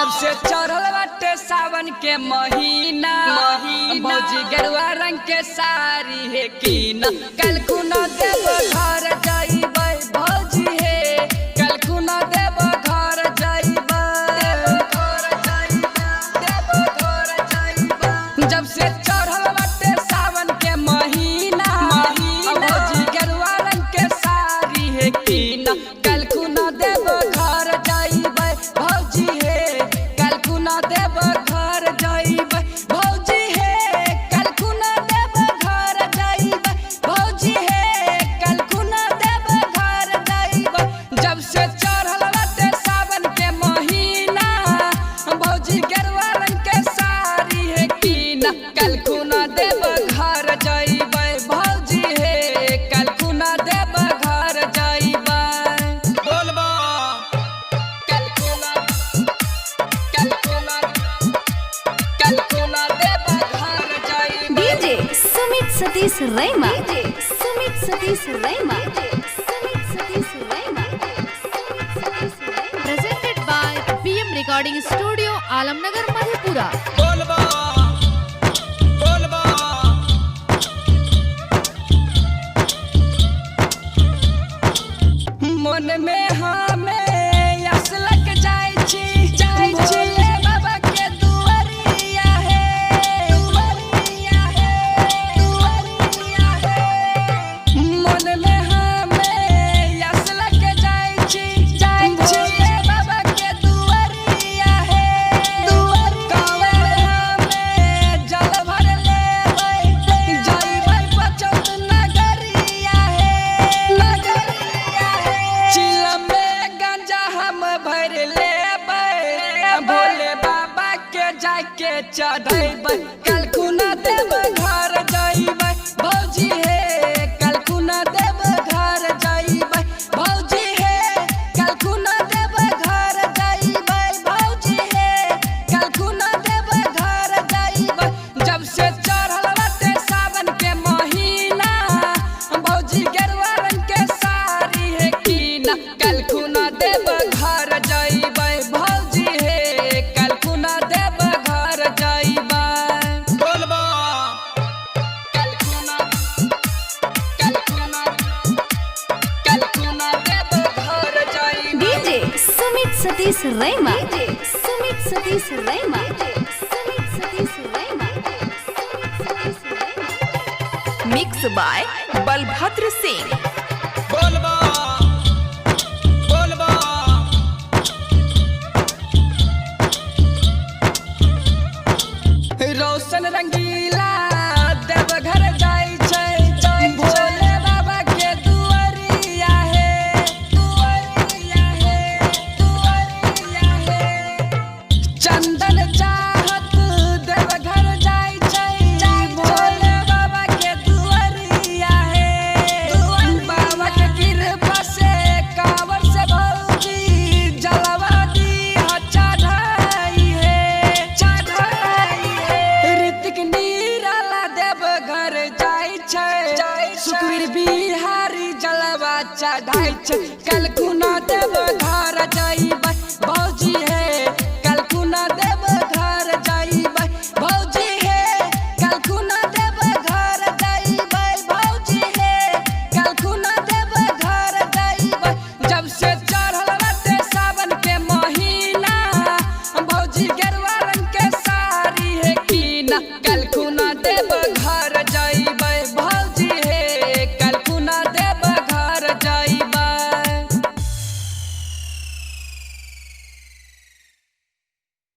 जब से चढ़ल बाटे सावन के महीना भौजी गेरुआ रंग के साड़ी है कीना कल खुना देव घर जाइबे भौजी हे कल खुना देव घर जाइबे जब से चढ़ल बाटे सावन के महीना भौजी गेरुआ रंग के साड़ी है कीना कल खुना देव घर जाइबे भौजी हे कल खुना देव घर जाइबे भौजी हे कल खुना देव घर जाइबे भौजी हे कल खुना देव घर जाइबे जब से चढ़ल बाटे सावन के महीना भौजी गेरुआ रंग के साड़ी है कीना कल खुना देव घर जाइबे भौजी हे कल खुना देव घर जाइबे बोलबा कल खुना देव घर जाइबे डीजे सुमित सतीश रैमा Sumit Satish रैमा presented by PM Recording Studio Alamnagar Madhepura बोलबा बोलबा मन में हमें यस लग जाय छी भोले बाबा के दुआरिया है मन में हमें यस लग जाय छी भोले बाबा के दुआरिया है कांवर हमें जल भर लेबै जाइबै बचत नगरिया है चिलम में गांजा हम भर लेबै भोले बाबा के जाके चढ़ैबै कल खुना देव घर जाइबै भौजी हे कल खुना देव घर जाइबै भौजी हे कल खुना देव घर जाइबै भौजी हे कल खुना देव घर जाइबै जब से चढ़ल बाटे सावन के महीना भौजी गेरुआ रंग के साड़ी है कीना कल खुना देव घर जाइबै भौजी हे कल खुना देव घर जाइबै बोलबा कल खुना देव घर जाइबै डीजे सुमित सतीश रैमा सुमित सतीश रैमा मिक्स बाय बलभद्र सिंह बोलबा बोलबा रोशन रंगीला देव घर जाय छै भोले बाबा के दुआरिया है चंदन चाहत देव घर जाय छै भोले बाबा के दुआरिया है बाबा के कृपा से कांवर से भौजी जलवा दी चढ़ाई है ऋतिक निराला देव घर जाय छै सुखवीर बिहारी जलवा चढ़ाई छै